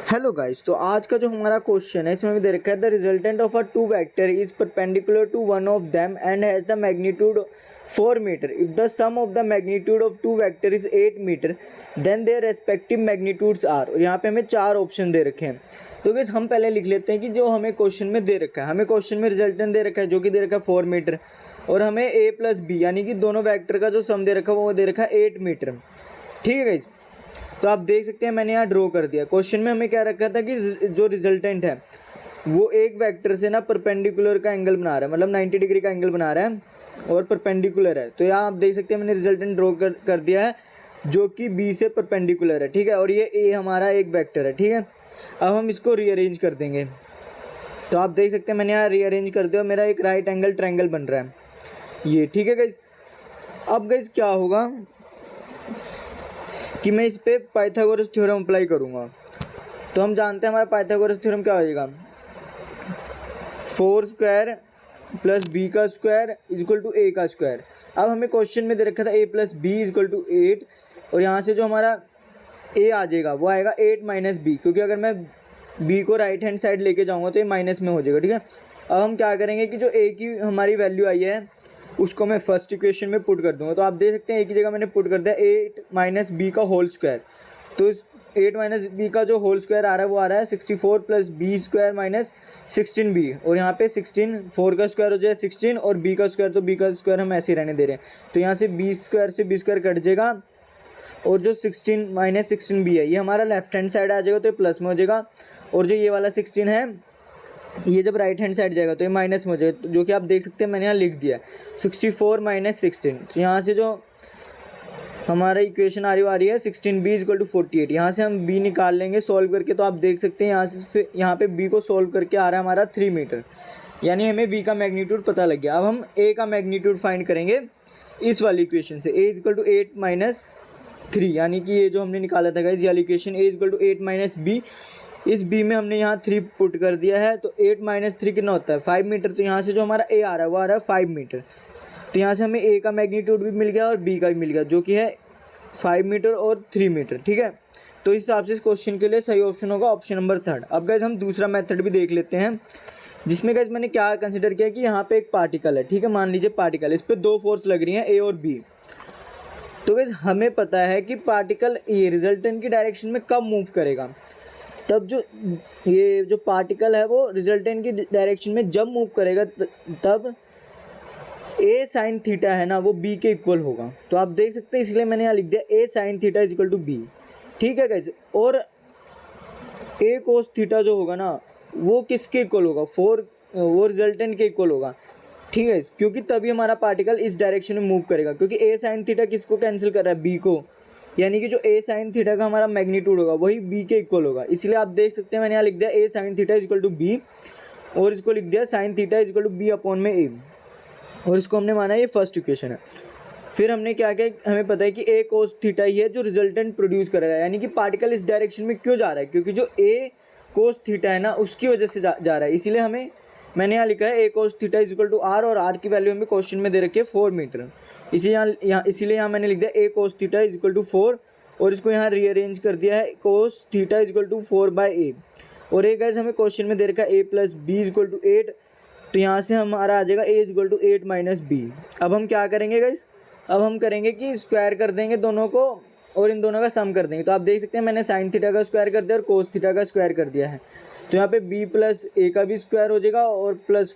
Hello guys, तो आज का जो हमारा क्वेश्चन है इसमें हमें दे रखा है the resultant of a two vector is perpendicular to one of them and has the magnitude 4 metre. If the sum of the magnitude of two vector is 8 metre then their respective magnitudes are. और यहाँ पे हमें चार option दे रखे हैं। तो guys हम पहले लिख लेते हैं कि जो हमें क्वेश्चन में दे रखा है, हमें क्वेश्चन में रिजल्टेंट दे रखा है जो कि दे रखा है 4 मीटर, और हमें ए प्लस बी यानी कि दोनों वैक्टर का जो सम दे रखा है वो दे रखा है 8 मीटर। ठीक है गाइस, तो आप देख सकते हैं मैंने यहाँ ड्रॉ कर दिया। क्वेश्चन में हमें क्या रखा था कि जो रिजल्टेंट है वो एक वेक्टर से ना परपेंडिकुलर का एंगल बना रहा है, मतलब 90 डिग्री का एंगल बना रहा है और परपेंडिकुलर है। तो यहाँ आप देख सकते हैं मैंने रिजल्टेंट ड्रॉ कर दिया है जो कि बी से परपेंडिकुलर है। ठीक है, और ये ए हमारा एक वेक्टर है। ठीक है, अब हम इसको रीअरेंज कर देंगे। तो आप देख सकते हैं मैंने यहाँ रीअरेंज कर दिया, मेरा एक राइट एंगल ट्रायंगल बन रहा है ये। ठीक है गाइस, अब गाइस क्या होगा कि मैं इस पे पाइथागोरस थ्योरम अप्लाई करूँगा। तो हम जानते हैं हमारा पाइथागोरस थ्योरम क्या हो जाएगा, 4 स्क्वायर प्लस बी का स्क्वायर इजक्वल टू ए का स्क्वायर। अब हमें क्वेश्चन में दे रखा था ए प्लस बी इजक्वल टू 8, और यहाँ से जो हमारा ए आ जाएगा वो आएगा 8 माइनस बी, क्योंकि अगर मैं बी को राइट हैंड साइड लेके जाऊँगा तो ये माइनस में हो जाएगा। ठीक है, अब हम क्या करेंगे कि जो ए की हमारी वैल्यू आई है उसको मैं फर्स्ट इक्वेशन में पुट कर दूंगा। तो आप देख सकते हैं एक ही जगह मैंने पुट कर दिया 8 माइनस बी का होल स्क्वायर। तो इस 8 माइनस बी का जो होल स्क्वायर आ रहा है वो आ रहा है 64 plus B square minus 16b, और यहाँ पे 16 4 का स्क्वायर हो जाए 16 और बी का स्क्वायर, तो बी का स्क्वायर हम ऐसे ही रहने दे रहे हैं। तो यहाँ से बी स्क्वायर से बी स्क्वायर कट जाएगा, और जो 16 माइनस 16b है ये हमारा लेफ्ट हैंड साइड आ जाएगा तो ये प्लस में हो जाएगा, और जो ये वाला 16 है ये जब राइट हैंड साइड जाएगा तो ये माइनस में हो जाएगा, जो कि आप देख सकते हैं मैंने यहाँ लिख दिया 64 माइनस 16। तो यहाँ से जो हमारा इक्वेशन आ रही है 16b इजक्वल टू 48। यहाँ से हम b निकाल लेंगे सॉल्व करके। तो आप देख सकते हैं यहाँ पे b को सॉल्व करके आ रहा है हमारा 3 मीटर, यानी हमें b का मैग्नीट्यूड पता लग गया। अब हम a का मैग्नीट्यूड फाइंड करेंगे इस वाली इक्वेशन से, a इजक्वल टू 8 माइनस 3, यानी कि ये जो हमने निकाला था गाइस ये वाली equation a is equal to 8 minus b. इस b में हमने यहाँ 3 पुट कर दिया है, तो 8 माइनस 3 कितना होता है 5 मीटर। तो यहाँ से जो हमारा a आ रहा है वो आ रहा है 5 मीटर। तो यहाँ से हमें a का मैग्नीट्यूड भी मिल गया और b का भी मिल गया, जो कि है 5 मीटर और 3 मीटर। ठीक है, तो इस हिसाब से इस क्वेश्चन के लिए सही ऑप्शन होगा ऑप्शन नंबर 3। अब गाइस हम दूसरा मेथड भी देख लेते हैं, जिसमें गाइस मैंने क्या कंसिडर किया कि यहाँ पे एक पार्टिकल है। ठीक है, मान लीजिए पार्टिकल, इस पर 2 फोर्स लग रही हैं a और b। तो गाइस हमें पता है कि पार्टिकल ये रिजल्टेंट की डायरेक्शन में कब मूव करेगा, तब जो ये जो पार्टिकल है वो रिजल्टेंट की डायरेक्शन में जब मूव करेगा तब ए साइन थीटा है ना वो बी के इक्वल होगा। तो आप देख सकते हैं इसलिए मैंने यहाँ लिख दिया a sine theta is equal to b. ठीक है गाइस, और ए कोस थीटा जो होगा ना वो किसके इक्वल होगा, वो रिजल्टेंट के इक्वल होगा। ठीक है, क्योंकि तभी हमारा पार्टिकल इस डायरेक्शन में मूव करेगा, क्योंकि ए साइन थीटा किसको कैंसिल कर रहा है, बी को, यानी कि जो ए साइन थीटा का हमारा मैग्नीट्यूड होगा वही बी के इक्वल होगा। इसलिए आप देख सकते हैं मैंने यहाँ लिख दिया a sine theta is equal to b, और इसको लिख दिया sine theta is equal to b upon में ए, और इसको हमने माना ये फर्स्ट इक्वेशन है। फिर हमने क्या किया, हमें पता है कि ए कोस थीटा ही है जो रिजल्टेंट प्रोड्यूस कर रहा है, यानी कि पार्टिकल इस डायरेक्शन में क्यों जा रहा है, क्योंकि जो ए कोस थीटा है ना उसकी वजह से जा रहा है। इसीलिए मैंने यहाँ लिखा है a cos theta is equal to r, और आर की वैल्यू हमें क्वेश्चन में दे रखी है 4 मीटर। इसीलिए यहाँ मैंने लिख दिया a cos theta is equal to 4, और इसको यहाँ रीअरेंज कर दिया है cos theta is equal to 4 by a. और एक गाइस हमें क्वेश्चन में दे रखा है a plus b is equal to 8, तो यहाँ से हमारा आ जाएगा a is equal to 8 minus b. अब हम क्या करेंगे गाइस, अब हम करेंगे कि स्क्वायर कर देंगे दोनों को और इन दोनों का सम कर देंगे। तो आप देख सकते हैं मैंने साइन थीटा का स्क्वायर कर दिया और कोस थीटा का स्क्वायर कर दिया है। तो यहाँ पे b प्लस ए का भी स्क्वायर हो जाएगा और प्लस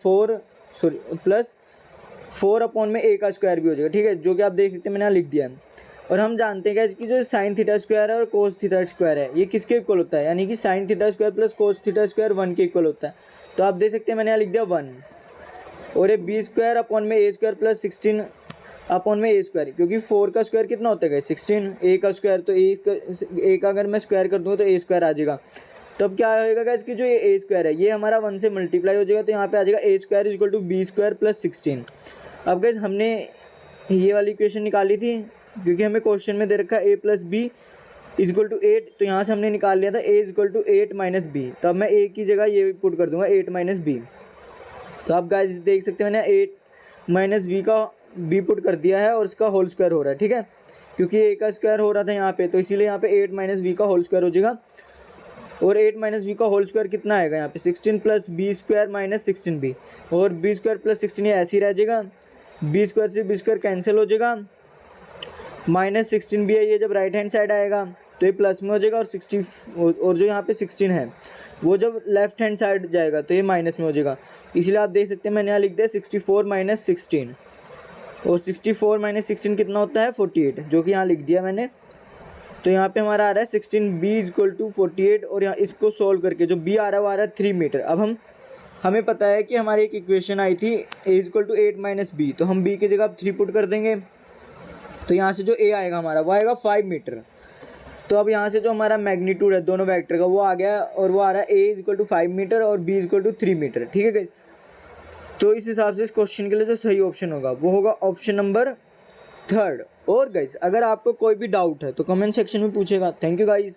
4 अपॉन में a का स्क्वायर भी हो जाएगा। ठीक है, जो कि आप देख सकते हैं मैंने यहाँ लिख दिया है। और हम जानते हैं कि जो साइन थीटा स्क्वायर है और कोस थीटा स्क्वायर है ये किसके इक्वल होता है, यानी कि sine theta square plus cos theta square 1 के इक्वल होता है। तो आप देख सकते हैं मैंने यहाँ लिख दिया 1, और ये बी स्क्वायर अपॉन में ए स्क्वायर प्लस 16 अपॉन में ए स्क्वायर, क्योंकि 4 का स्क्वायर कितना होता है 16, ए का स्क्वायर, तो ए का अगर मैं स्क्वायर कर दूँ तो ए स्क्वायर आ जाएगा। तब क्या होएगा गाइस कि जो ये ए स्क्वायर है ये हमारा 1 से मल्टीप्लाई हो जाएगा, तो यहाँ पे आ जाएगा a square is equal to b square plus 16। अब गाइस हमने ये वाली इक्वेशन निकाली थी क्योंकि हमें क्वेश्चन में दे रखा है a plus b is equal to 8, तो यहाँ से हमने निकाल लिया था a is equal to 8 minus b. तो अब मैं ए की जगह ये पुट कर दूंगा 8 माइनस बी। तो आप गाइस देख सकते हैं मैंने 8 माइनस बी का बी पुट कर दिया है और इसका होल स्क्वायर हो रहा है। ठीक है, क्योंकि ए का स्क्वायर हो रहा था यहाँ पे, तो इसीलिए यहाँ पे 8 माइनस बी का होल स्क्वायर हो जाएगा। और 8 माइनस बी का होल स्क्वायर कितना आएगा यहाँ पे 16 plus B square minus 16b, और बी स्क्वायर प्लस 16 ये ऐसे ही रह जाएगा, बी स्क्वायर से बी स्क्वायर कैंसिल हो जाएगा, माइनस 16b है ये जब राइट हैंड साइड आएगा तो ये प्लस में हो जाएगा, और 60 और जो यहाँ पे 16 है वो जब लेफ्ट हैंड साइड जाएगा तो ये माइनस में हो जाएगा। इसलिए आप देख सकते हैं मैंने यहाँ लिख दिया 64 माइनस 16, और 64 माइनस 16 कितना होता है 48, जो कि यहाँ लिख दिया मैंने। तो यहाँ पे हमारा आ रहा है 16b इक्वल टू 48, और यहाँ इसको सोल्व करके जो b आ रहा है वो आ रहा है 3 मीटर। अब हमें पता है कि हमारी एक इक्वेशन आई थी a equal to 8 minus b, तो हम b की जगह अब 3 पुट कर देंगे, तो यहाँ से जो a आएगा हमारा वो आएगा 5 मीटर। तो अब यहाँ से जो हमारा मैग्नीट्यूड है दोनों वेक्टर का वो आ गया, और वो आ रहा है a इक्वल टू 5 मीटर और b इक्वल टू 3 मीटर। ठीक है गाइस, तो इस हिसाब से इस क्वेश्चन के लिए जो सही ऑप्शन होगा वो होगा ऑप्शन नंबर 3। और गाइस अगर आपको कोई भी डाउट है तो कमेंट सेक्शन में पूछेगा। Thank you guys.